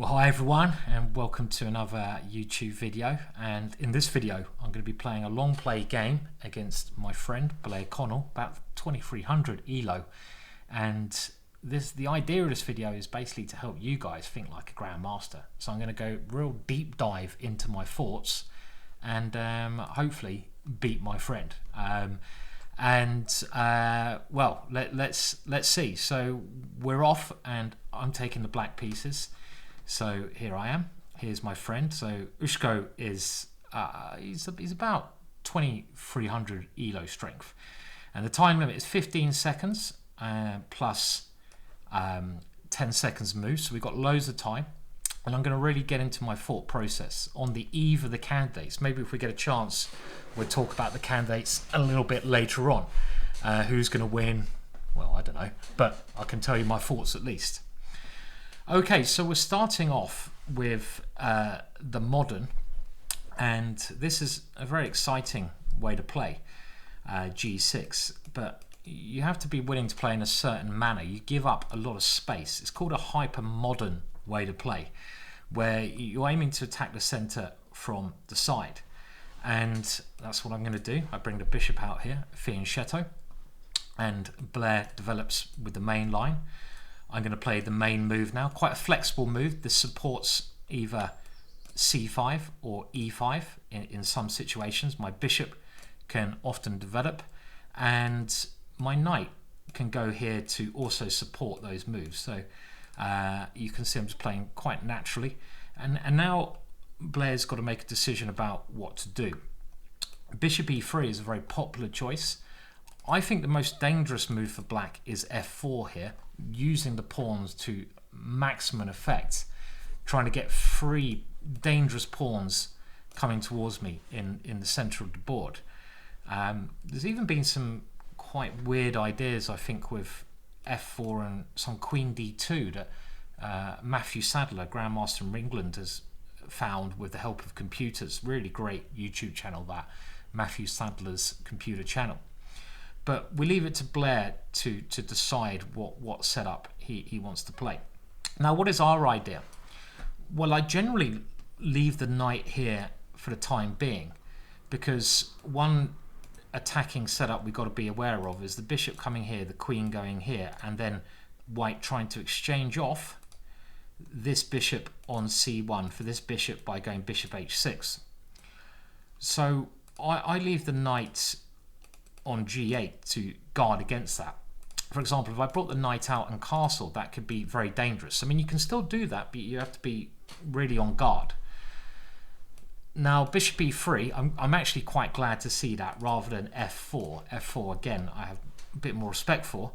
Well, hi everyone, and welcome to another YouTube video. And in this video I'm going to be playing a long play game against my friend Blair Connell, about 2300 elo. And the idea of this video is basically to help you guys think like a grandmaster. So I'm going to go real deep dive into my thoughts and hopefully beat my friend. Well, let's see. So we're off and I'm taking the black pieces. So here I am. Here's my friend. So Ushko is he's about 2300 elo strength, and the time limit is 15 seconds plus 10 seconds move. So we've got loads of time, and I'm going to really get into my thought process on the eve of the candidates. Maybe if we get a chance, we'll talk about the candidates a little bit later on. Who's going to win? Well, I don't know, but I can tell you my thoughts at least. Okay, so we're starting off with the modern, and this is a very exciting way to play G6, but you have to be willing to play in a certain manner. You give up a lot of space. It's called a hyper modern way to play, where you're aiming to attack the center from the side, and that's what I'm going to do. I bring the bishop out here, fianchetto, and Blair develops with the main line. I'm going to play the main move now, quite a flexible move. This supports either c5 or e5 in some situations. My bishop can often develop, and my knight can go here to also support those moves. So you can see I'm just playing quite naturally. And now Blair's got to make a decision about what to do. Bishop e3 is a very popular choice. I think the most dangerous move for black is f4 here, using the pawns to maximum effect, trying to get three dangerous pawns coming towards me in the center of the board. There's even been some quite weird ideas, I think, with f4 and some queen d2 that Matthew Sadler, Grandmaster in England, has found with the help of computers. Really great YouTube channel, that Matthew Sadler's computer channel. But we leave it to Blair to decide what setup he wants to play. Now, what is our idea? Well, I generally leave the knight here for the time being, because one attacking setup we've got to be aware of is the bishop coming here, the queen going here, and then white trying to exchange off this bishop on c1 for this bishop by going bishop h6. So I leave the knight on g8 to guard against that. For example, if I brought the knight out and castle, that could be very dangerous. I mean, you can still do that, but you have to be really on guard. Now, bishop e3, I'm actually quite glad to see that rather than f4. f4, again, I have a bit more respect for,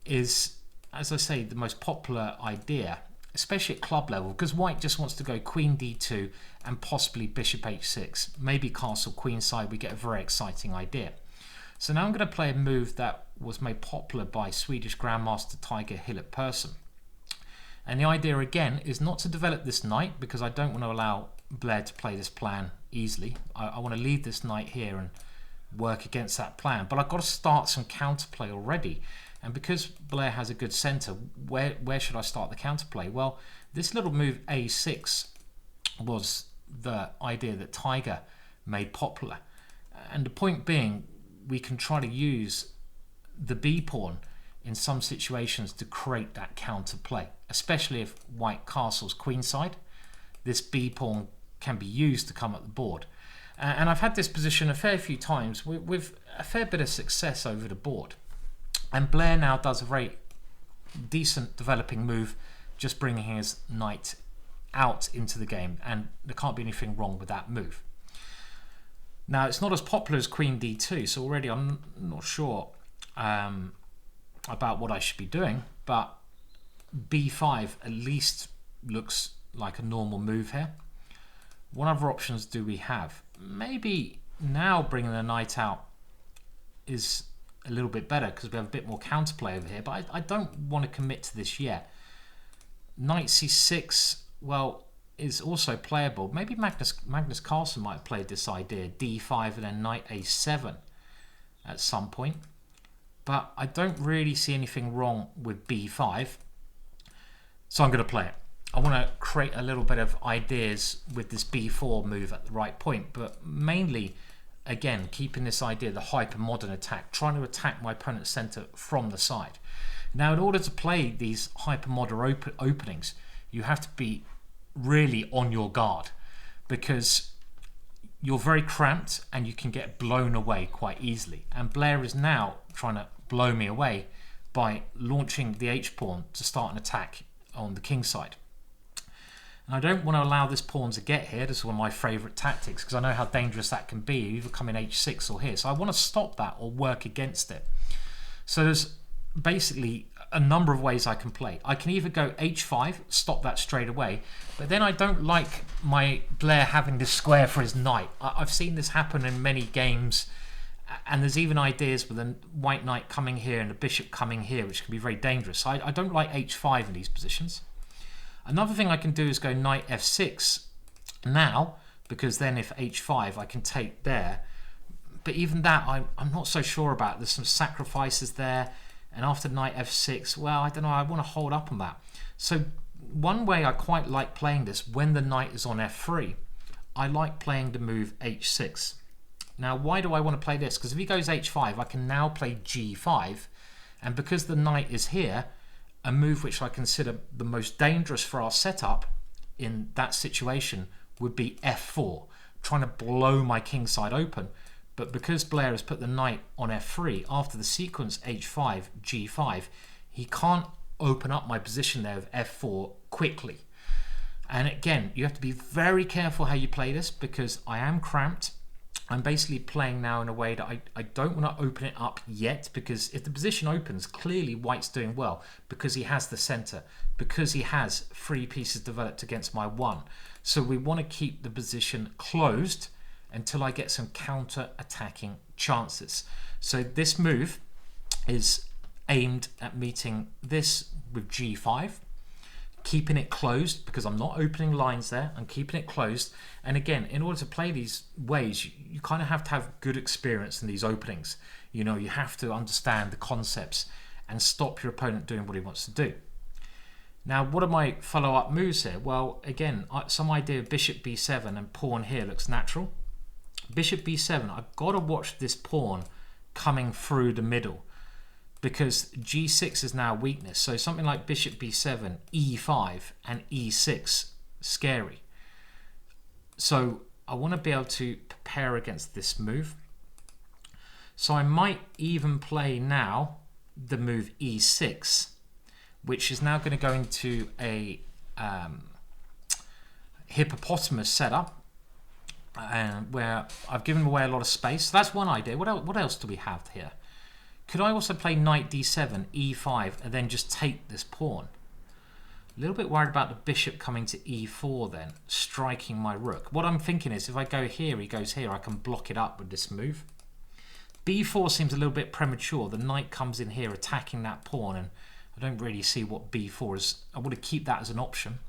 is, as I say, the most popular idea, especially at club level, because white just wants to go queen d2 and possibly bishop h6, maybe castle queenside. We get a very exciting idea. So now I'm going to play a move that was made popular by Swedish Grandmaster Tiger Hillett Persson. And the idea again is not to develop this knight, because I don't want to allow Blair to play this plan easily. I want to leave this knight here and work against that plan. But I've got to start some counterplay already. And because Blair has a good center, where should I start the counterplay? Well, this little move a6 was the idea that Tiger made popular. And the point being, we can try to use the b pawn in some situations to create that counter play, especially if white castles queenside. This b pawn can be used to come up the board, and I've had this position a fair few times with a fair bit of success over the board. And Blair now does a very decent developing move, just bringing his knight out into the game, and there can't be anything wrong with that move. Now, it's not as popular as queen d2, so already I'm not sure about what I should be doing, but b5 at least looks like a normal move here. What other options do we have? Maybe now bringing the knight out is a little bit better, because we have a bit more counterplay over here, but I don't want to commit to this yet. Knight c6, well, is also playable. Maybe Magnus Carlsen might have played this idea, d5 and then knight a7 at some point. But I don't really see anything wrong with b5, so I'm going to play it. I want to create a little bit of ideas with this b4 move at the right point, but mainly, again, keeping this idea, the hyper-modern attack, trying to attack my opponent's center from the side. Now, in order to play these hyper-modern openings, you have to be really on your guard, because you're very cramped and you can get blown away quite easily. And Blair is now trying to blow me away by launching the h-pawn to start an attack on the king side. And I don't want to allow this pawn to get here. This is one of my favourite tactics, because I know how dangerous that can be. You either come in h6 or here. So I want to stop that or work against it. So there's basically a number of ways I can play. I can either go h5, stop that straight away, but then I don't like my Blair having this square for his knight. I've seen this happen in many games, and there's even ideas with a white knight coming here and a bishop coming here, which can be very dangerous. So I don't like h5 in these positions. Another thing I can do is go knight f6 now, because then if h5 I can take there. But even that I'm not so sure about. There's some sacrifices there, and after knight f6, well, I don't know, I want to hold up on that. So one way I quite like playing this, when the knight is on f3, I like playing the move h6. Now, why do I want to play this? Because if he goes h5, I can now play g5, and because the knight is here, a move which I consider the most dangerous for our setup in that situation would be f4, trying to blow my king side open. But because Blair has put the knight on f3, after the sequence h5, g5, he can't open up my position there of f4 quickly. And again, you have to be very careful how you play this, because I am cramped. I'm basically playing now in a way that I don't want to open it up yet, because if the position opens, clearly white's doing well, because he has the center, because he has 3 pieces developed against my 1. So we want to keep the position closed until I get some counter-attacking chances. So this move is aimed at meeting this with g5, keeping it closed, because I'm not opening lines there, I'm keeping it closed. And again, in order to play these ways, you kind of have to have good experience in these openings. You know, you have to understand the concepts and stop your opponent doing what he wants to do. Now, what are my follow-up moves here? Well, again, some idea of bishop b7 and pawn here looks natural. Bishop b7, I've got to watch this pawn coming through the middle, because g6 is now weakness. So something like bishop b7, e5 and e6, scary. So I want to be able to prepare against this move. So I might even play now the move e6, which is now going to go into a hippopotamus setup, where I've given away a lot of space. So that's one idea. What else do we have here? Could I also play knight d7, e5, and then just take this pawn? A little bit worried about the bishop coming to e4 then, striking my rook. What I'm thinking is, if I go here, he goes here, I can block it up with this move. b4 seems a little bit premature. The knight comes in here attacking that pawn, and I don't really see what b4 is. I want to keep that as an option.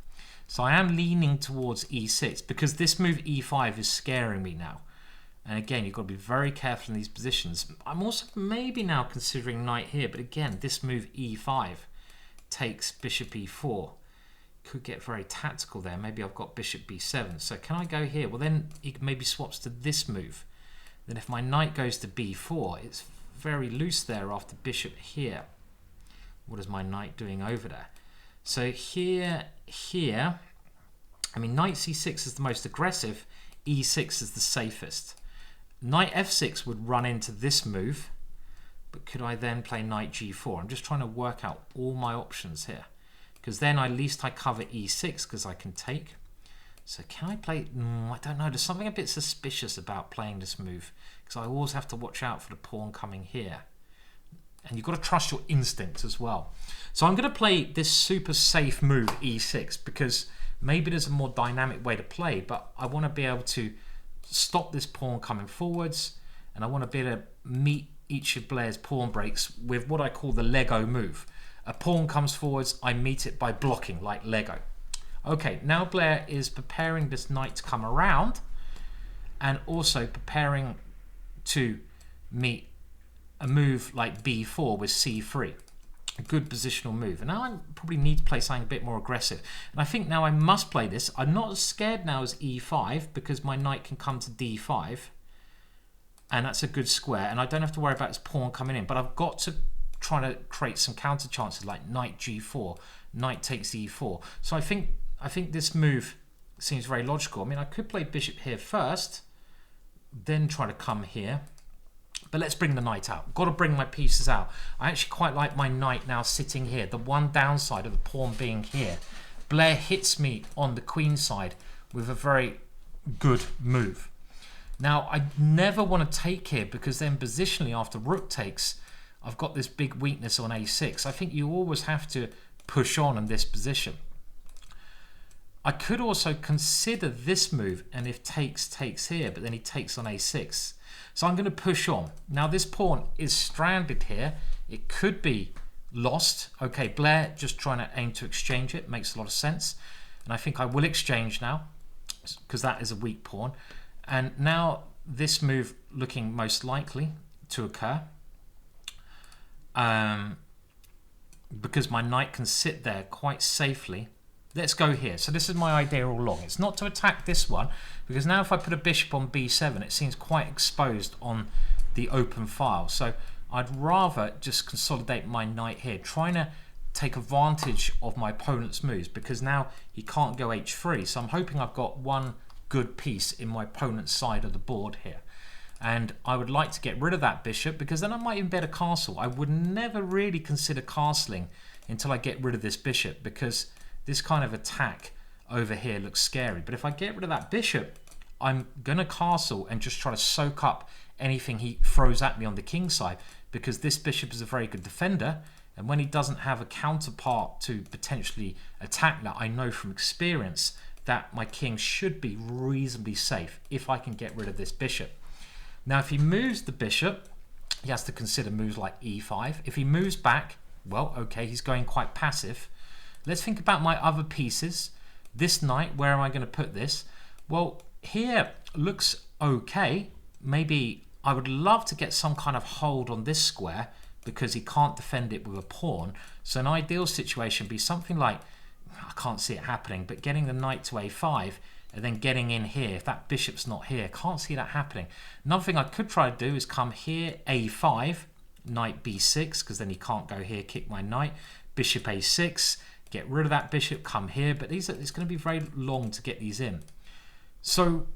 So I am leaning towards e6, because this move e5 is scaring me now. And again, you've got to be very careful in these positions. I'm also maybe now considering knight here, but again, this move e5 takes bishop e4. Could get very tactical there. Maybe I've got bishop b7. So can I go here? Well, then he maybe swaps to this move. Then if my knight goes to b4, it's very loose there after bishop here. What is my knight doing over there? So here, I mean, knight c6 is the most aggressive, e6 is the safest. Knight f6 would run into this move, but could I then play knight g4? I'm just trying to work out all my options here, because then at least I cover e6, because I can take. So can I play? I don't know. There's something a bit suspicious about playing this move, because I always have to watch out for the pawn coming here. And you've got to trust your instincts as well. So I'm going to play this super safe move, e6, because maybe there's a more dynamic way to play, but I want to be able to stop this pawn coming forwards, and I want to be able to meet each of Blair's pawn breaks with what I call the Lego move. A pawn comes forwards, I meet it by blocking, like Lego. Okay, now Blair is preparing this knight to come around, and also preparing to meet a move like b4 with c3. a good positional move. And now I probably need to play something a bit more aggressive. And I think now I must play this. I'm not as scared now as e5 because my knight can come to d5. And that's a good square. And I don't have to worry about his pawn coming in. But I've got to try to create some counter chances like knight g4, knight takes e4. So I think this move seems very logical. I mean, I could play bishop here first, then try to come here. But let's bring the knight out. Got to bring my pieces out. I actually quite like my knight now sitting here. The one downside of the pawn being here. Blair hits me on the queen side with a very good move. Now, I never want to take here because then positionally after rook takes, I've got this big weakness on a6. I think you always have to push on in this position. I could also consider this move, and if takes here, but then he takes on a6. So I'm going to push on. Now this pawn is stranded here. It could be lost. Okay, Blair just trying to aim to exchange it. Makes a lot of sense. And I think I will exchange now because that is a weak pawn. And now this move looking most likely to occur. Because my knight can sit there quite safely. Let's go here. So this is my idea all along. It's not to attack this one, because now if I put a bishop on b7, it seems quite exposed on the open file. So I'd rather just consolidate my knight here, trying to take advantage of my opponent's moves, because now he can't go h3. So I'm hoping I've got one good piece in my opponent's side of the board here. And I would like to get rid of that bishop, because then I might even bet a castle. I would never really consider castling until I get rid of this bishop, because this kind of attack over here looks scary. But if I get rid of that bishop, I'm going to castle and just try to soak up anything he throws at me on the king side, because this bishop is a very good defender. And when he doesn't have a counterpart to potentially attack that, I know from experience that my king should be reasonably safe if I can get rid of this bishop. Now, if he moves the bishop, he has to consider moves like e5. If he moves back, well, okay, he's going quite passive. Let's think about my other pieces. This knight, where am I going to put this? Well, here looks okay. Maybe I would love to get some kind of hold on this square because he can't defend it with a pawn. So an ideal situation would be something like, I can't see it happening, but getting the knight to a5 and then getting in here. If that bishop's not here, can't see that happening. Another thing I could try to do is come here, a5, knight b6, because then he can't go here, kick my knight. Bishop a6. Get rid of that bishop, come here, but it's going to be very long to get these in. So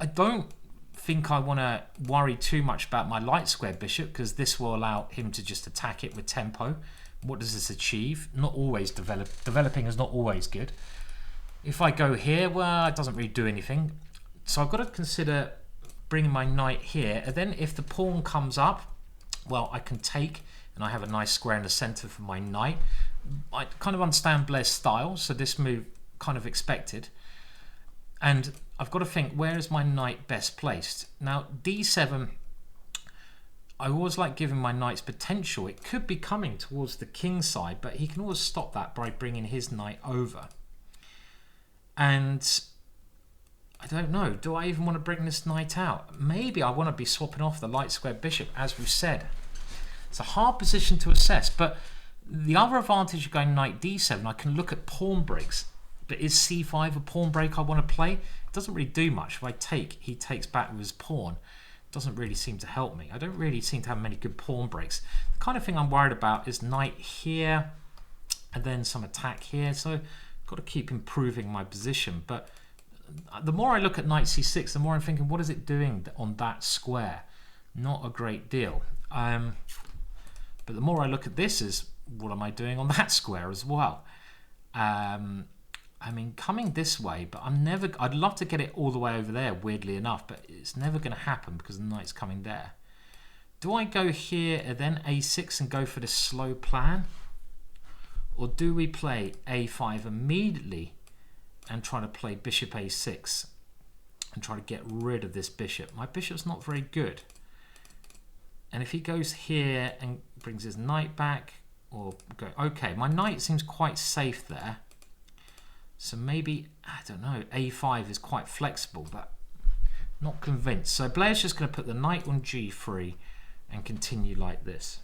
I don't think I want to worry too much about my light square bishop, because this will allow him to just attack it with tempo. What does this achieve? Not always developing is not always good. If I go here, well, it doesn't really do anything. So I've got to consider bringing my knight here, and then if the pawn comes up, well, I can take, and I have a nice square in the center for my knight. I kind of understand Blair's style, so this move kind of expected. And I've got to think, where is my knight best placed? Now, d7, I always like giving my knight's potential. It could be coming towards the king side, but he can always stop that by bringing his knight over. And I don't know, do I even want to bring this knight out? Maybe I want to be swapping off the light square bishop, as we've said. It's a hard position to assess, but the other advantage of going knight d7, I can look at pawn breaks. But is c5 a pawn break I want to play? It doesn't really do much. If I take, he takes back with his pawn. It doesn't really seem to help me. I don't really seem to have many good pawn breaks. The kind of thing I'm worried about is knight here, and then some attack here. So I've got to keep improving my position. But the more I look at knight c6, the more I'm thinking, what is it doing on that square? Not a great deal. But the more I look at this is, what am I doing on that square as well? I mean, coming this way, but I'd love to get it all the way over there, weirdly enough, but it's never going to happen because the knight's coming there. Do I go here and then a6 and go for this slow plan? Or do we play a5 immediately and try to play bishop a6 and try to get rid of this bishop? My bishop's not very good. And if he goes here and brings his knight back, or go, okay, my knight seems quite safe there. So maybe, I don't know, a5 is quite flexible, but not convinced. So Blair's just going to put the knight on g3 and continue like this.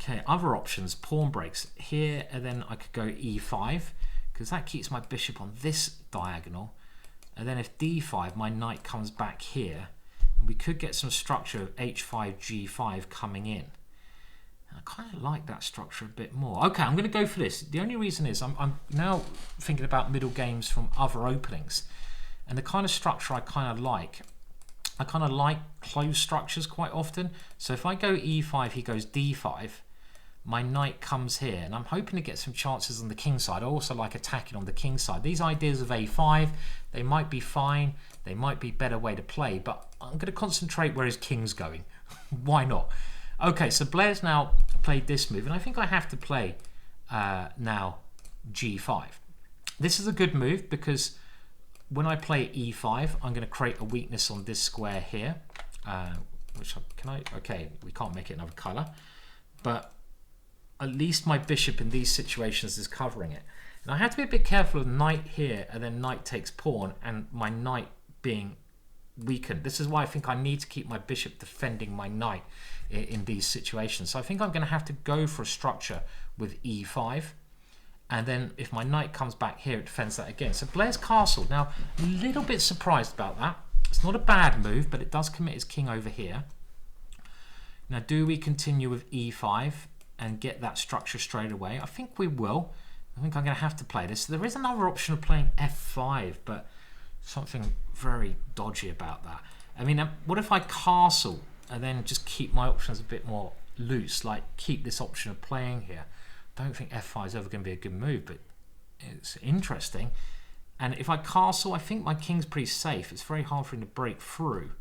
Okay, other options, pawn breaks here, and then I could go e5 because that keeps my bishop on this diagonal, and then if d5, my knight comes back here, and we could get some structure of h5 g5 coming in. I kind of like that structure a bit more. Okay, I'm going to go for this. The only reason is I'm now thinking about middle games from other openings, and the kind of structure I kind of like closed structures quite often. So if I go e5, he goes d5, my knight comes here, and I'm hoping to get some chances on the king side. I also like attacking on the king side. These ideas of a5, they might be fine, they might be a better way to play, but I'm going to concentrate where his king's going. Why not? Okay, so Blair's now played this move, and I think I have to play now g5. This is a good move because when I play e5, I'm going to create a weakness on this square here. Okay, we can't make it another color, but at least my bishop in these situations is covering it. And I have to be a bit careful of knight here, and then knight takes pawn, and my knight being weakened. This is why I think I need to keep my bishop defending my knight in these situations. So I think I'm going to have to go for a structure with e5. And then if my knight comes back here, it defends that again. So Blair's castle. Now, a little bit surprised about that. It's not a bad move, but it does commit his king over here. Now, do we continue with e5 and get that structure straight away? I think we will. I think I'm going to have to play this. So there is another option of playing f5, but something very dodgy about that. I mean, what if I castle and then just keep my options a bit more loose, like keep this option of playing here? Don't think f5 is ever going to be a good move, but it's interesting. And if I castle, I think my king's pretty safe. It's very hard for him to break through.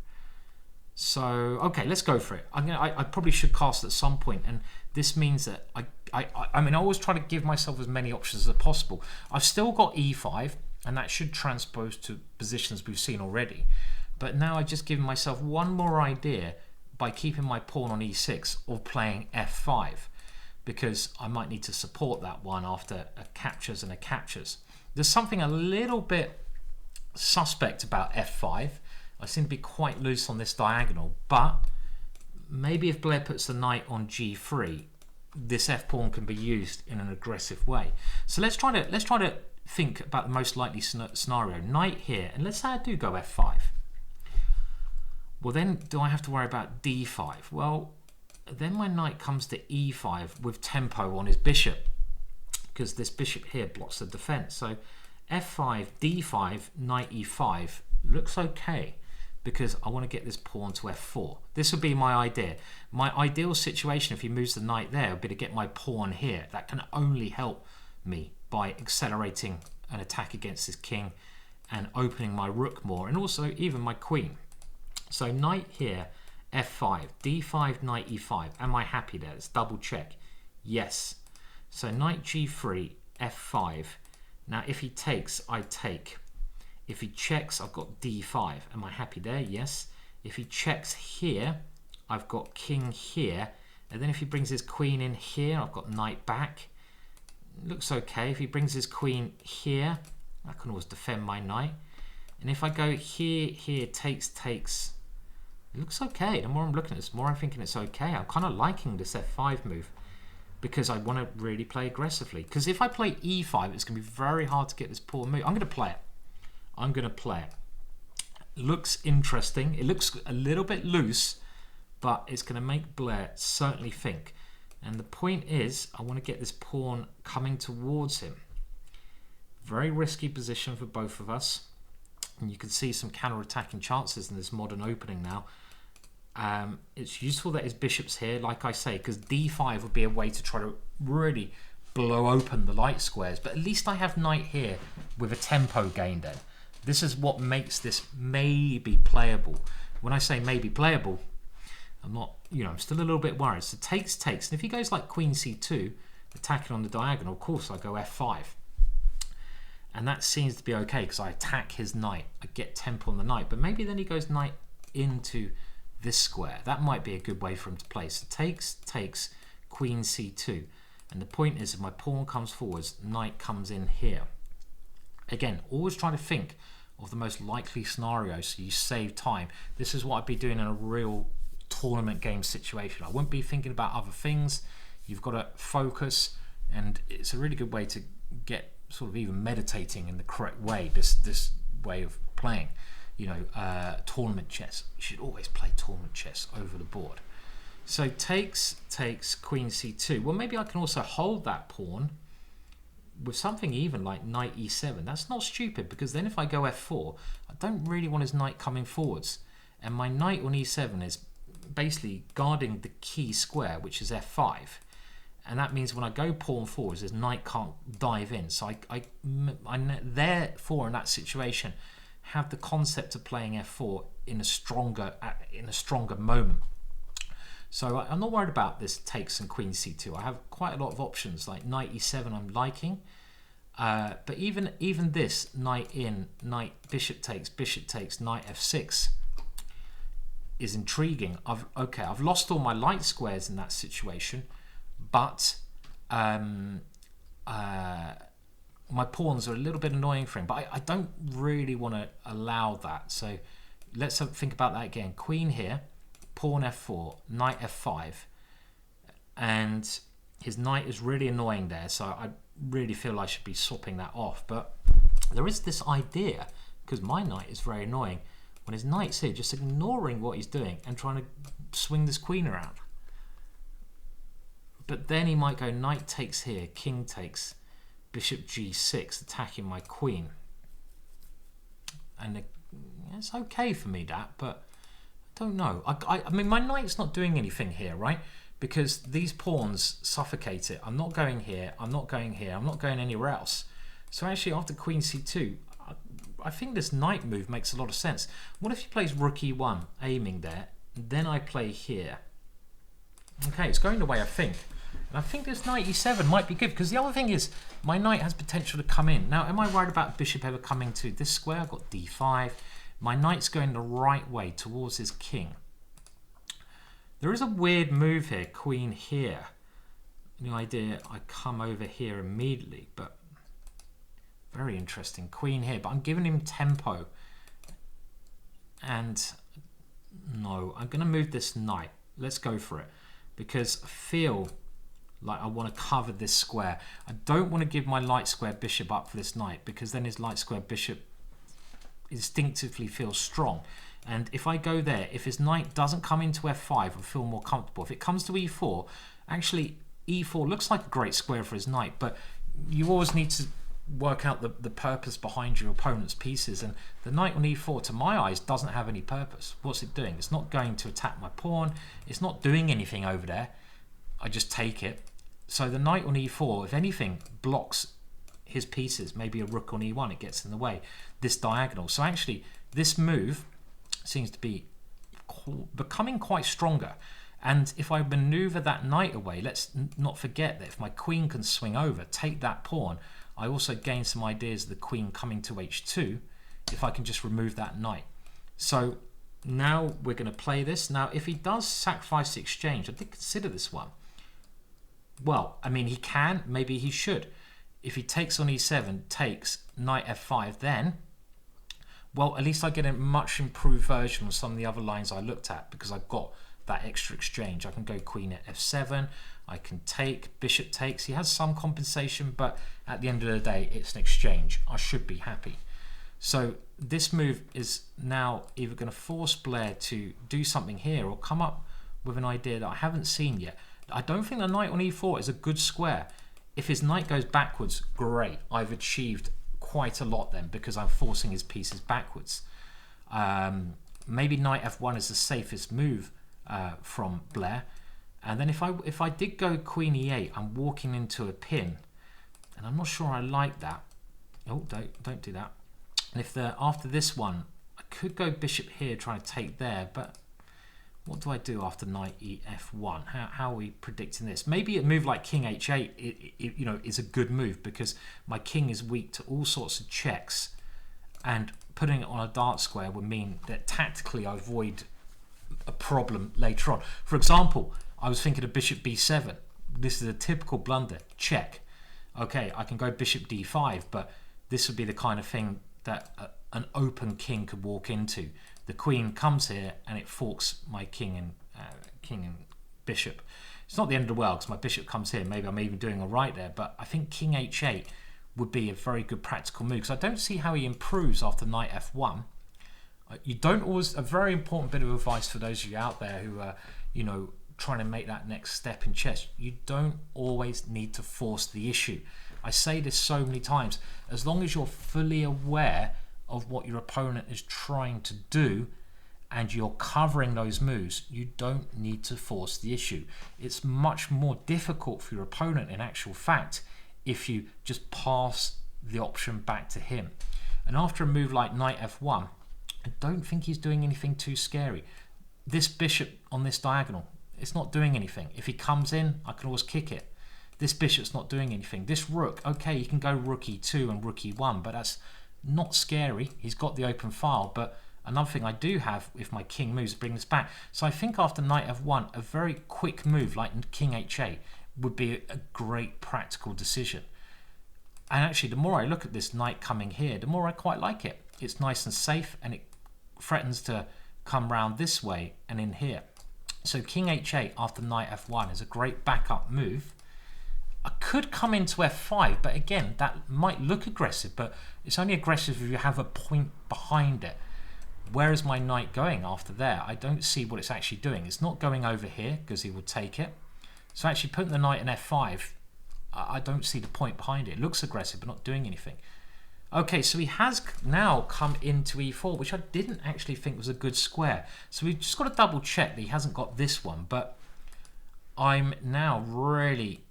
So, okay, let's go for it. I probably should castle at some point, and this means that I mean, I always try to give myself as many options as possible. I've still got e5, and that should transpose to positions we've seen already. But now I've just given myself one more idea by keeping my pawn on e6 or playing f5, because I might need to support that one after a captures and a captures. There's something a little bit suspect about f5. I seem to be quite loose on this diagonal, but maybe if Blair puts the knight on g3, this f pawn can be used in an aggressive way. So let's try to think about the most likely scenario. Knight here, and let's say I do go f5. Well, then do I have to worry about d5? Well, then my knight comes to e5 with tempo on his bishop, because this bishop here blocks the defense. So f5, d5, knight e5 looks okay, because I want to get this pawn to f4. This would be my idea. My ideal situation, if he moves the knight there, would be to get my pawn here. That can only help me by accelerating an attack against his king and opening my rook more, and also even my queen. So knight here, f5, d5, knight e5. Am I happy there? Let's double check. Yes. So knight g3, f5. Now if he takes, I take. If he checks, I've got d5. Am I happy there? Yes. If he checks here, I've got king here. And then if he brings his queen in here, I've got knight back. Looks okay. If he brings his queen here, I can always defend my knight. And if I go here, here, takes, takes, it looks okay. The more I'm looking at this, the more I'm thinking it's okay. I'm kind of liking this f5 move because I want to really play aggressively. Because if I play e5, it's going to be very hard to get this pawn move. I'm going to play it. I'm going to play it. Looks interesting. It looks a little bit loose, but it's going to make Blair certainly think. And the point is, I want to get this pawn coming towards him. Very risky position for both of us. And you can see some counter-attacking chances in this modern opening now. It's useful that his bishop's here, like I say, because d5 would be a way to try to really blow open the light squares. But at least I have knight here with a tempo gain then. This is what makes this maybe playable. When I say maybe playable, I'm not, I'm still a little bit worried. So takes, takes. And if he goes like queen c2, attacking on the diagonal, of course I go f5. And that seems to be okay because I attack his knight. I get tempo on the knight. But maybe then he goes knight into this square. That might be a good way for him to play. So takes, takes, queen c2. And the point is, if my pawn comes forwards, knight comes in here. Again, always try to think of the most likely scenario so you save time. This is what I'd be doing in a real tournament game situation. I wouldn't be thinking about other things. You've got to focus, and it's a really good way to get sort of even meditating in the correct way, this way of playing. You know, tournament chess. You should always play tournament chess over the board. So takes queen c2. Well, maybe I can also hold that pawn with something even like knight e7. That's not stupid, because then if I go f4, I don't really want his knight coming forwards. And my knight on e7 is basically guarding the key square, which is f5. And that means when I go pawn forwards, his knight can't dive in. So I therefore, in that situation, have the concept of playing f4 in a stronger moment. So I'm not worried about this takes and queen c2. I have quite a lot of options, like knight e7 I'm liking. But even this, knight in, knight, bishop takes, knight f6 is intriguing. I've lost all my light squares in that situation, but my pawns are a little bit annoying for him. But I don't really want to allow that. So let's think about that again. Queen here, pawn f4, knight f5, and his knight is really annoying there, so I really feel I should be swapping that off. But there is this idea, because my knight is very annoying, when his knight's here just ignoring what he's doing and trying to swing this queen around. But then he might go knight takes here, king takes, bishop g6, attacking my queen. And it's okay for me, that, but don't know. I mean, my knight's not doing anything here, right? Because these pawns suffocate it. I'm not going here. I'm not going here. I'm not going anywhere else. So actually, after queen c2, I think this knight move makes a lot of sense. What if he plays rook e1, aiming there? Then I play here. Okay, it's going the way I think. And I think this knight e7 might be good, because the other thing is, my knight has potential to come in. Now, am I worried about bishop ever coming to this square? I've got d5. My knight's going the right way towards his king. There is a weird move here, queen here. The idea I come over here immediately, but very interesting. Queen here, but I'm giving him tempo. And no, I'm going to move this knight. Let's go for it, because I feel like I want to cover this square. I don't want to give my light square bishop up for this knight, because then his light square bishop instinctively feels strong. And if I go there, if his knight doesn't come into f5, I feel more comfortable. If it comes to e4, actually e4 looks like a great square for his knight, but you always need to work out the purpose behind your opponent's pieces. And the knight on e4, to my eyes, doesn't have any purpose. What's it doing? It's not going to attack my pawn. It's not doing anything over there. I just take it. So the knight on e4, if anything, blocks his pieces. Maybe a rook on e1, it gets in the way. This diagonal. So actually, this move seems to be becoming quite stronger. And if I maneuver that knight away, let's not forget that if my queen can swing over, take that pawn, I also gain some ideas of the queen coming to h2 if I can just remove that knight. So now we're going to play this. Now, if he does sacrifice the exchange, I did consider this one. Well, I mean, he can, maybe he should. If he takes on e7, takes knight f5, then, well, at least I get a much improved version of some of the other lines I looked at, because I've got that extra exchange. I can go queen at f7, I can take, bishop takes. He has some compensation, but at the end of the day, it's an exchange. I should be happy. So this move is now either going to force Blair to do something here or come up with an idea that I haven't seen yet. I don't think the knight on e4 is a good square. If his knight goes backwards, great. I've achieved quite a lot then, because I'm forcing his pieces backwards. Maybe knight f1 is the safest move from Blair. And then if I did go queen e8, I'm walking into a pin, and I'm not sure I like that. Oh, don't do that. And if after this one, I could go bishop here, trying to take there, but what do I do after knight ef1? How are we predicting this? Maybe a move like king h8 you know, is a good move, because my king is weak to all sorts of checks, and putting it on a dart square would mean that tactically I avoid a problem later on. For example, I was thinking of bishop b7. This is a typical blunder. Check. Okay, I can go bishop d5, but this would be the kind of thing that an open king could walk into. The queen comes here and it forks my king and bishop. It's not the end of the world because my bishop comes here. Maybe I'm even doing all right there. But I think king h8 would be a very good practical move because I don't see how he improves after knight f1. You don't always, a very important bit of advice for those of you out there who are, you know, trying to make that next step in chess. You don't always need to force the issue. I say this so many times. As long as you're fully aware of what your opponent is trying to do and you're covering those moves, you don't need to force the issue. It's much more difficult for your opponent in actual fact if you just pass the option back to him. And after a move like knight f1, I don't think he's doing anything too scary. This bishop on this diagonal, it's not doing anything. If he comes in, I can always kick it. This bishop's not doing anything. This rook, okay, you can go rook e2 and rook e1, but that's not scary. He's got the open file, but another thing I do have, if my king moves, bring this back. So I think after knight f1, a very quick move like king h8 would be a great practical decision. And actually, the more I look at this knight coming here, the more I quite like it. It's nice and safe, and it threatens to come round this way and in here. So king h8 after knight f1 is a great backup move. I could come into f5, but again, that might look aggressive, but it's only aggressive if you have a point behind it. Where is my knight going after there? I don't see what it's actually doing. It's not going over here because he would take it. So actually putting the knight in f5, I don't see the point behind it. It looks aggressive, but not doing anything. Okay, so he has now come into e4, which I didn't actually think was a good square. So we've just got to double check that he hasn't got this one, but I'm now really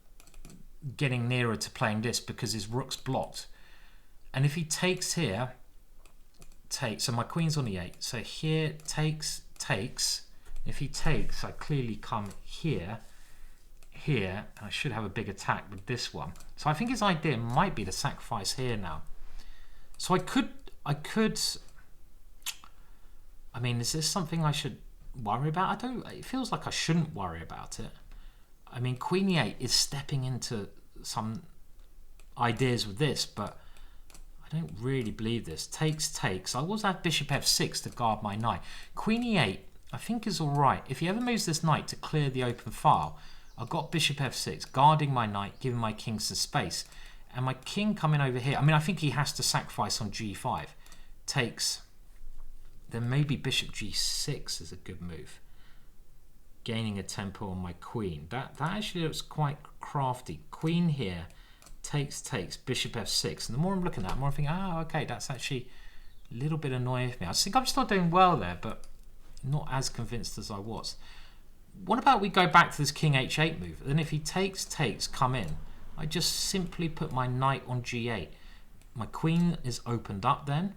getting nearer to playing this because his rook's blocked. And if he takes here, so my queen's on e8, so here takes. If he takes, I clearly come here, and I should have a big attack with this one. So I think his idea might be to sacrifice here now. So I mean, is this something I should worry about? It feels like I shouldn't worry about it. I mean, queen e8 is stepping into some ideas with this, but I don't really believe this. Takes. I always have bishop f6 to guard my knight. Queen e8, I think is all right. If he ever moves this knight to clear the open file, I've got bishop f6, guarding my knight, giving my king some space. And my king coming over here, I mean, I think he has to sacrifice on g5. Takes. Then maybe bishop g6 is a good move. Gaining a tempo on my queen. That actually looks quite crafty. Queen here, takes, bishop f6. And the more I'm looking at it, the more I'm thinking, oh, okay, that's actually a little bit annoying for me. I think I'm still doing well there, but not as convinced as I was. What about we go back to this king h8 move? And if he takes, come in, I just simply put my knight on g8. My queen is opened up then.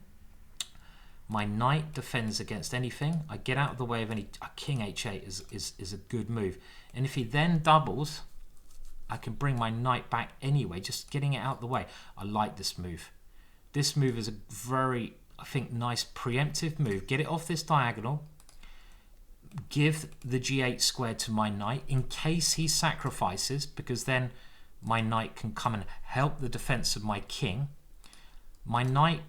My knight defends against anything. I get out of the way of any. King h8 is a good move. And if he then doubles, I can bring my knight back anyway, just getting it out of the way. I like this move. This move is a very, I think, nice preemptive move. Get it off this diagonal. Give the g8 square to my knight in case he sacrifices, because then my knight can come and help the defense of my king. My knight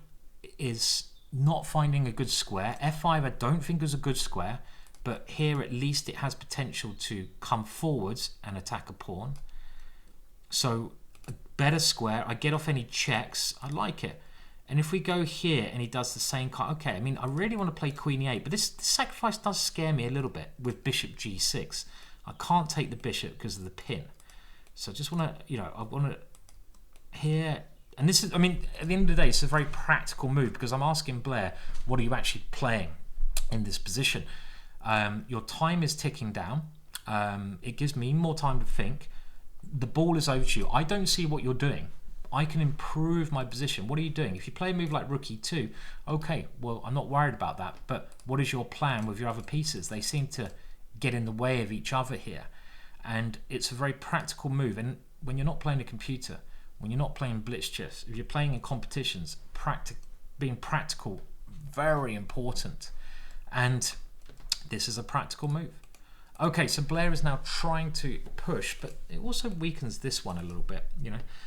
is not finding a good square. f5 I don't think is a good square, but here at least it has potential to come forwards and attack a pawn. So a better square. I get off any checks. I like it. And if we go here and he does the same kind, okay, I mean, I really want to play queen e8, but this sacrifice does scare me a little bit with bishop g6. I can't take the bishop because of the pin. So I just want to, I want to here. And this is, I mean, at the end of the day, it's a very practical move because I'm asking Blair, what are you actually playing in this position? Your time is ticking down. It gives me more time to think. The ball is over to you. I don't see what you're doing. I can improve my position. What are you doing? If you play a move like rook e2, okay, well, I'm not worried about that. But what is your plan with your other pieces? They seem to get in the way of each other here. And it's a very practical move. And when you're not playing a computer, when you're not playing blitz chess, if you're playing in competitions, being practical, very important. And this is a practical move. Okay, so Blair is now trying to push, but it also weakens this one a little bit,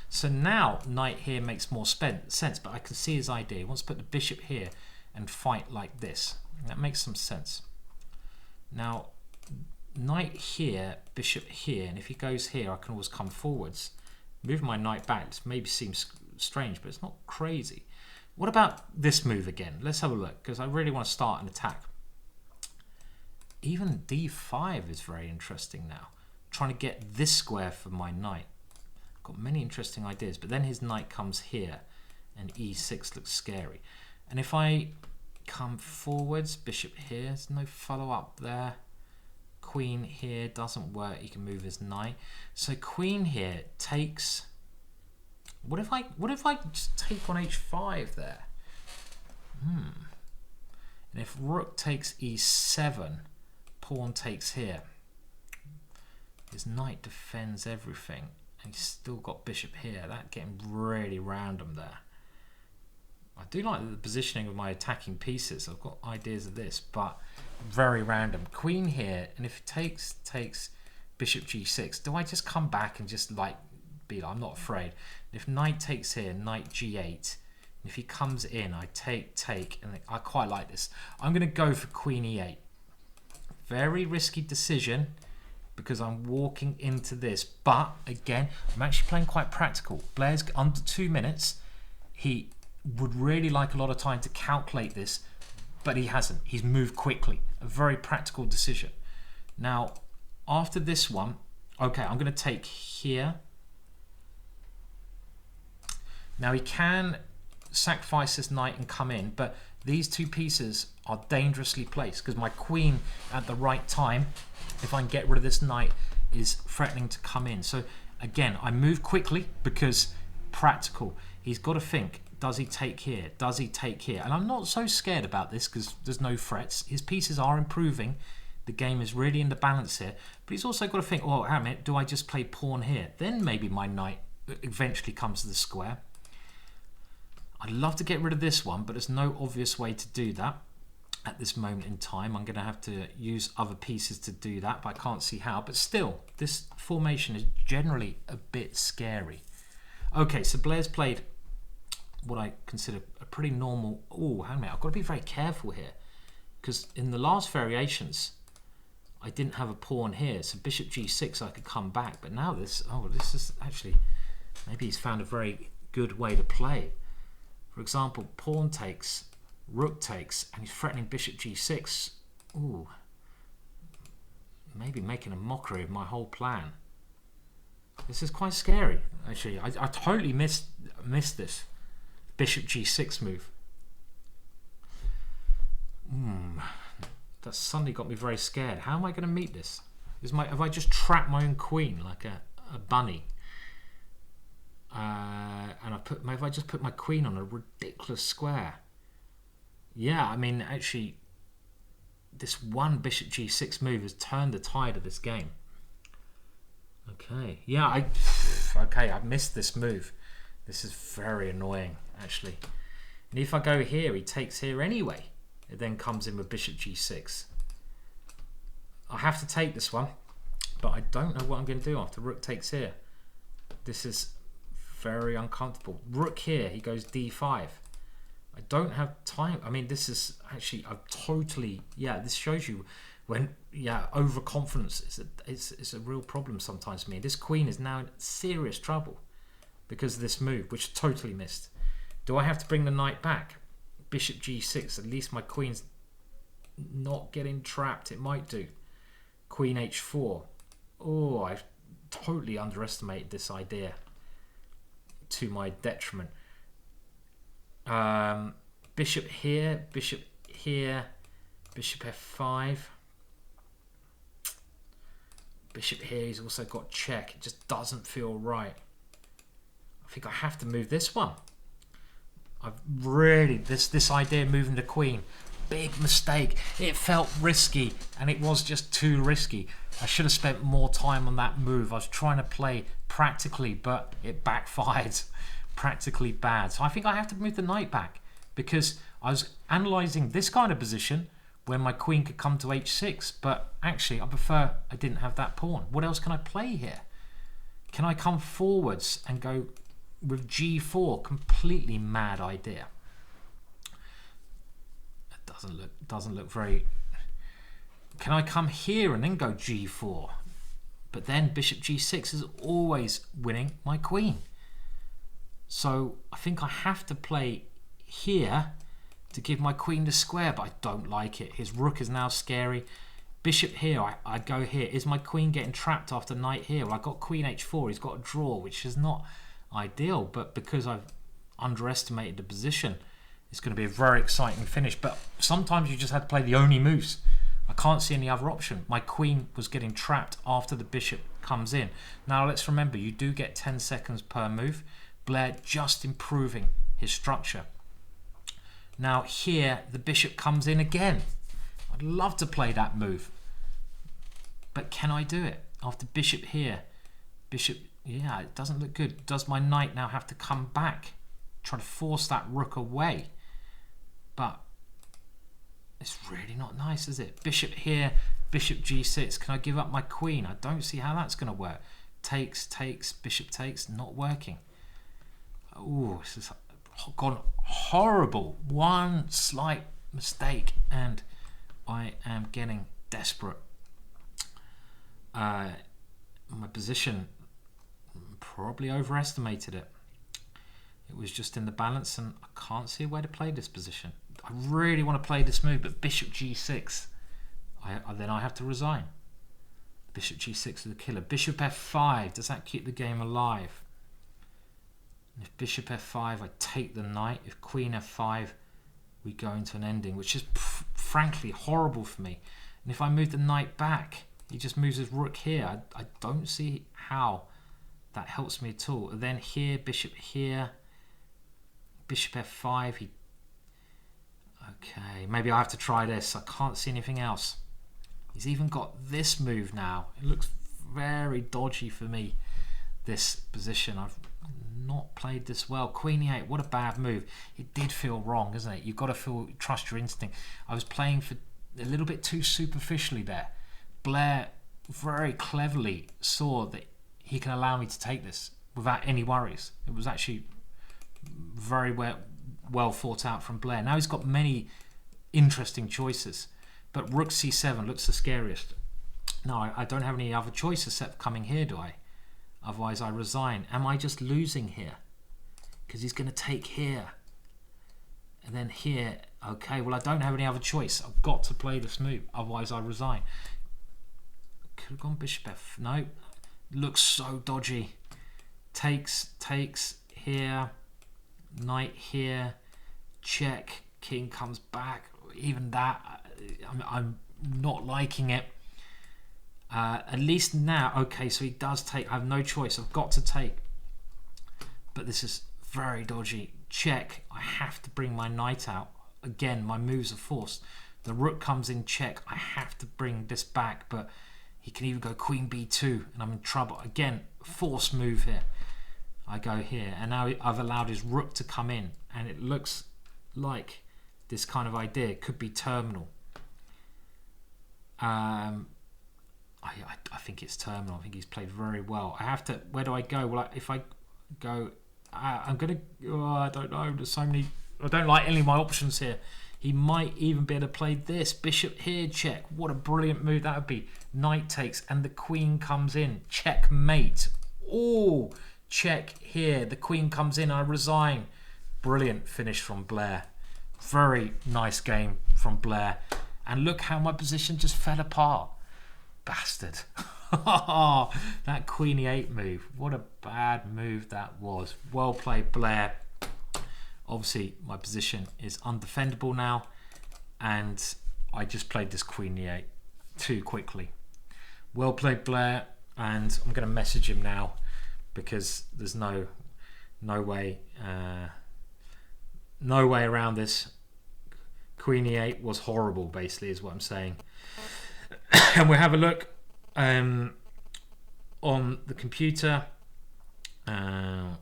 So now knight here makes more sense, but I can see his idea. He wants to put the bishop here and fight like this. That makes some sense. Now, knight here, bishop here, and if he goes here, I can always come forwards. Move my knight back. This maybe seems strange, but it's not crazy. What about this move again? Let's have a look, because I really want to start an attack. Even d5 is very interesting now. Trying to get this square for my knight. Got many interesting ideas, but then his knight comes here, and e6 looks scary. And if I come forwards, bishop here, there's no follow-up there. Queen here doesn't work. He can move his knight. So queen here takes. What if I just take on h5 there? And if rook takes e7, pawn takes here. His knight defends everything, and he's still got bishop here. That's getting really random there. I do like the positioning of my attacking pieces. I've got ideas of this, but very random. Queen here, and if it takes bishop g6, do I just come back and just like be like, I'm not afraid. If knight takes here, knight g8, and if he comes in, I take, and I quite like this. I'm going to go for queen e8. Very risky decision because I'm walking into this, but again, I'm actually playing quite practical. Blair's under 2 minutes. He would really like a lot of time to calculate this, but he hasn't. He's moved quickly. A very practical decision. Now, after this one, okay, I'm going to take here. Now he can sacrifice his knight and come in, but these two pieces are dangerously placed because my queen at the right time, if I can get rid of this knight, is threatening to come in. So again, I move quickly because practical. He's got to think, does he take here? Does he take here? And I'm not so scared about this because there's no threats. His pieces are improving. The game is really in the balance here. But he's also got to think, oh, hang on a minute, do I just play pawn here? Then maybe my knight eventually comes to the square. I'd love to get rid of this one, but there's no obvious way to do that at this moment in time. I'm going to have to use other pieces to do that, but I can't see how. But still, this formation is generally a bit scary. Okay, so Blair's played what I consider a pretty normal. Oh, hang on a minute, I've got to be very careful here because in the last variations I didn't have a pawn here, so bishop g6 I could come back, but now this is actually, maybe he's found a very good way to play. For example, pawn takes, rook takes, and he's threatening bishop g6. Ooh, maybe making a mockery of my whole plan. This is quite scary actually. I totally missed this bishop g6 move. That suddenly got me very scared. How am I going to meet this? Have I just trapped my own queen like a bunny? And have I just put my queen on a ridiculous square? Yeah, I mean, actually, this one bishop g6 move has turned the tide of this game. Okay, yeah, I missed this move. This is very annoying, actually. And if I go here, he takes here anyway. It then comes in with bishop g6. I have to take this one, but I don't know what I'm going to do after rook takes here. This is very uncomfortable. Rook here, he goes d5. I don't have time. I mean, this is actually, I've totally, yeah, this shows you when, yeah, overconfidence is a real problem sometimes for me. This queen is now in serious trouble because of this move, which I totally missed. Do I have to bring the knight back? Bishop g6, at least my queen's not getting trapped. It might do. Queen h4. Oh, I've totally underestimated this idea to my detriment. Bishop here, bishop here, bishop f5. Bishop here, he's also got check. It just doesn't feel right. I think I have to move this one. I've really, this idea of moving the queen, big mistake. It felt risky and it was just too risky. I should have spent more time on that move. I was trying to play practically, but it backfired. Practically bad. So I think I have to move the knight back because I was analysing this kind of position when my queen could come to h6, but actually I prefer I didn't have that pawn. What else can I play here? Can I come forwards and go with g4? Completely mad idea. That doesn't look very can I come here and then go g4? But then bishop g6 is always winning my queen. So I think I have to play here to give my queen the square, but I don't like it. His rook is now scary. Bishop here, I go here. Is my queen getting trapped after knight here? Well, I got queen h4. He's got a draw, which is not ideal, but because I've underestimated the position, it's going to be a very exciting finish. But sometimes you just have to play the only moves. I can't see any other option. My queen was getting trapped after the bishop comes in. Now let's remember, you do get 10 seconds per move. Blair just improving his structure. Now here the bishop comes in again. I'd love to play that move, but can I do it? After bishop here, bishop, yeah, it doesn't look good. Does my knight now have to come back, try to force that rook away? But it's really not nice, is it? Bishop here, bishop g6. Can I give up my queen? I don't see how that's going to work. Takes, bishop takes, not working. Oh, this has gone horrible. One slight mistake and I am getting desperate. My position, probably overestimated it. It was just in the balance and I can't see a way to play this position. I really want to play this move, but bishop g6, then I have to resign. Bishop g6 is a killer. Bishop f5, does that keep the game alive? If bishop f5, I take the knight. If queen f5, we go into an ending, which is frankly horrible for me. And if I move the knight back, he just moves his rook here. I don't see how that helps me at all. And then here, bishop here, bishop f5. Okay, maybe I have to try this. I can't see anything else. He's even got this move now. It looks very dodgy for me, this position. I've not played this well. Queen e8, what a bad move. It did feel wrong, isn't it? You've got to trust your instinct. I was playing for a little bit too superficially there. Blair very cleverly saw that he can allow me to take this without any worries. It was actually very well thought out from Blair. Now he's got many interesting choices, but rook c7 looks the scariest. No, I don't have any other choice except coming here, do I? Otherwise I resign. Am I just losing here? Because he's going to take here. And then here. Okay, well I don't have any other choice. I've got to play this move. Otherwise I resign. Could have gone bishop f. No. Looks so dodgy. Takes here. Knight here. Check. King comes back. Even that, I'm not liking it. At least now, okay, so he does take. I have no choice. I've got to take. But this is very dodgy. Check. I have to bring my knight out. Again, my moves are forced. The rook comes in check. I have to bring this back, but he can even go queen b2, and I'm in trouble. Again, forced move here. I go here, and now I've allowed his rook to come in, and it looks like this kind of idea could be terminal. I think it's terminal. I think he's played very well. I have to. Where do I go? Well, if I go, I'm gonna. I don't know. There's so many. I don't like any of my options here. He might even be able to play this bishop here. Check. What a brilliant move that would be. Knight takes, and the queen comes in. Checkmate. Oh, check here. The queen comes in. I resign. Brilliant finish from Blair. Very nice game from Blair. And look how my position just fell apart. Bastard. That queen e8 move. What a bad move that was. Well played, Blair. Obviously, my position is undefendable now. And I just played this queen e8 too quickly. Well played, Blair. And I'm going to message him now because there's no way around this. Queen e8 was horrible, basically, is what I'm saying. And we'll have a look on the computer and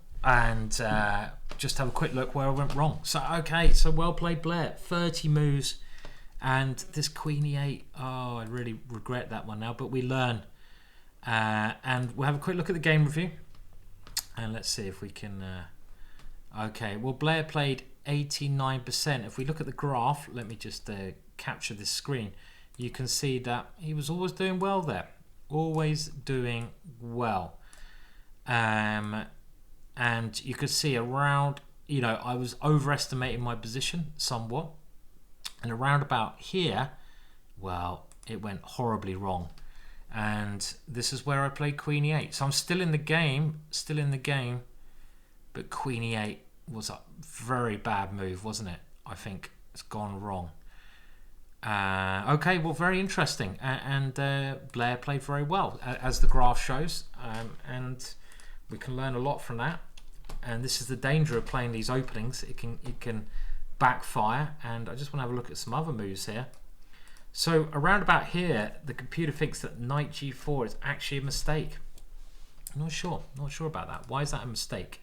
just have a quick look where I went wrong. So, okay, so well played, Blair. 30 moves, and this queen e8. Oh, I really regret that one now, but we learn. And we'll have a quick look at the game review, and let's see if we can. Okay, well, Blair played 89%. If we look at the graph, let me just capture this screen. you can see that he was always doing well there. Always doing well. And you could see around, I was overestimating my position somewhat. And around about here, well, it went horribly wrong. And this is where I played Queen E8. So I'm still in the game. But Queen E8 was a very bad move, wasn't it? I think it's gone wrong. Okay, well, very interesting. And Blair played very well, as the graph shows. And we can learn a lot from that. And this is the danger of playing these openings. It can backfire. And I just want to have a look at some other moves here. So around about here, the computer thinks that knight g4 is actually a mistake. I'm not sure about that. Why is that a mistake?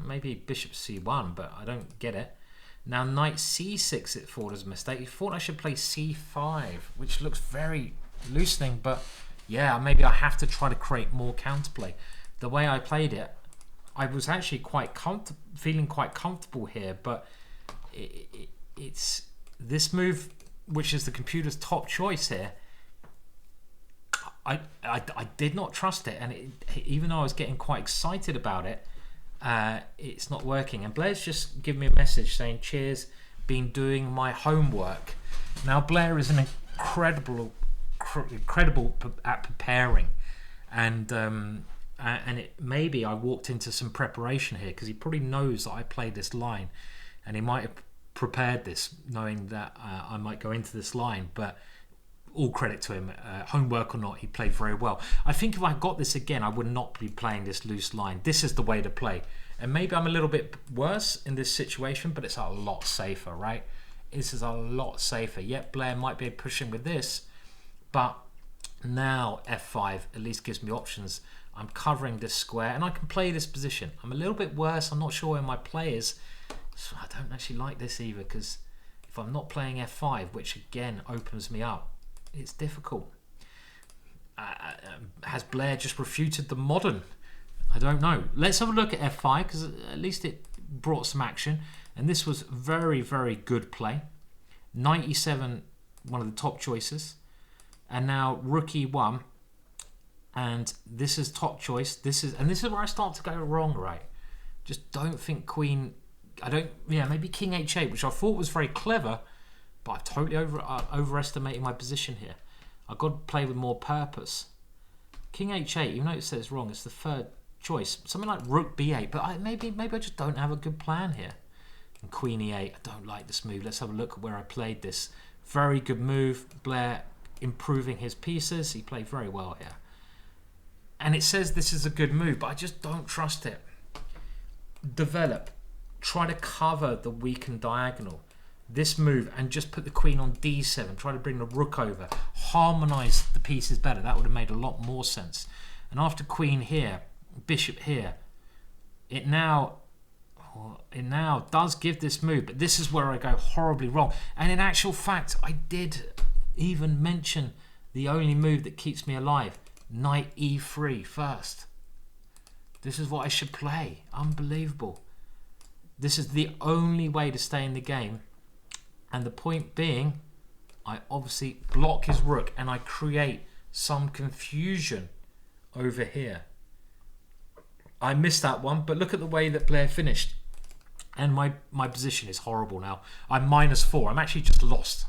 Maybe bishop c1, but I don't get it. Now knight c6 it thought was a mistake. He thought I should play c5, which looks very loosening, but yeah, maybe I have to try to create more counterplay. The way I played it, I was actually feeling quite comfortable here, but it's this move, which is the computer's top choice here. I did not trust it, and even though I was getting quite excited about it, it's not working. And Blair's just given me a message saying, cheers, been doing my homework. Now Blair is an incredible at preparing, and maybe I walked into some preparation here, because he probably knows that I played this line, and he might have prepared this knowing that I might go into this line. But all credit to him, homework or not, he played very well. I think if I got this again, I would not be playing this loose line. This is the way to play. And maybe I'm a little bit worse in this situation, but it's a lot safer, right? This is a lot safer. Yet Blair might be pushing with this, but now f5 at least gives me options. I'm covering this square, and I can play this position. I'm a little bit worse. I'm not sure where my play is, so I don't actually like this either, because if I'm not playing f5, which again opens me up, it's difficult. Has Blair just refuted the modern? I don't know. Let's have a look at f5, because at least it brought some action. And this was very, very good play. Knight e7, one of the top choices. And now rook e1. And this is top choice. This is where I start to go wrong, right? Just don't think queen. Maybe king h8, which I thought was very clever. But I've totally overestimated my position here. I've got to play with more purpose. King h8, even though it says wrong, it's the third choice. Something like rook b8, but maybe I just don't have a good plan here. And queen e8, I don't like this move. Let's have a look at where I played this. Very good move. Blair improving his pieces. He played very well here. And it says this is a good move, but I just don't trust it. Develop. Try to cover the weakened diagonal. This move, and just put the queen on d7, try to bring the rook over, harmonize the pieces better. That would have made a lot more sense. And after queen here, bishop here, it now does give this move, but this is where I go horribly wrong. And in actual fact, I did even mention the only move that keeps me alive, knight e3 first. This is what I should play. Unbelievable. This is the only way to stay in the game. And the point being, I obviously block his rook and I create some confusion over here. I missed that one, but look at the way that Blair finished. And my position is horrible now. I'm -4. I'm actually just lost.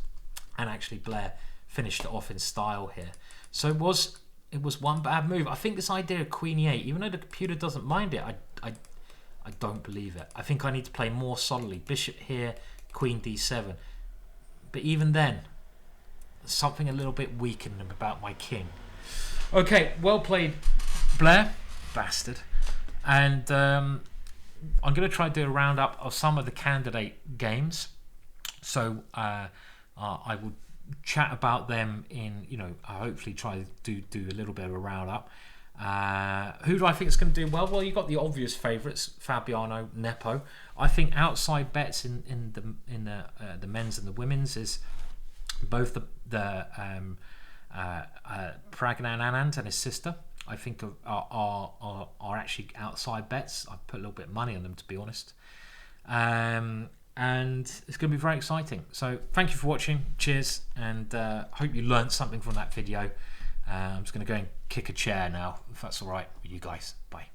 And actually Blair finished it off in style here. So it was one bad move. I think this idea of queen e8, even though the computer doesn't mind it, I don't believe it. I think I need to play more solidly. Bishop here, queen d7. But even then, something a little bit weakened about my king. Okay, well played, Blair. Bastard. And I'm going to try to do a roundup of some of the candidate games. So I will chat about them in, I hopefully try to do a little bit of a roundup. Who do I think is going to do well? Well, you've got the obvious favourites, Fabiano, Nepo. I think outside bets in the men's and the women's is both the Pragnan Anand and his sister. I think are actually outside bets. I put a little bit of money on them, to be honest. and it's going to be very exciting. So thank you for watching. Cheers, and hope you learned something from that video. I'm just going to go and kick a chair now, if that's all right with you guys. Bye.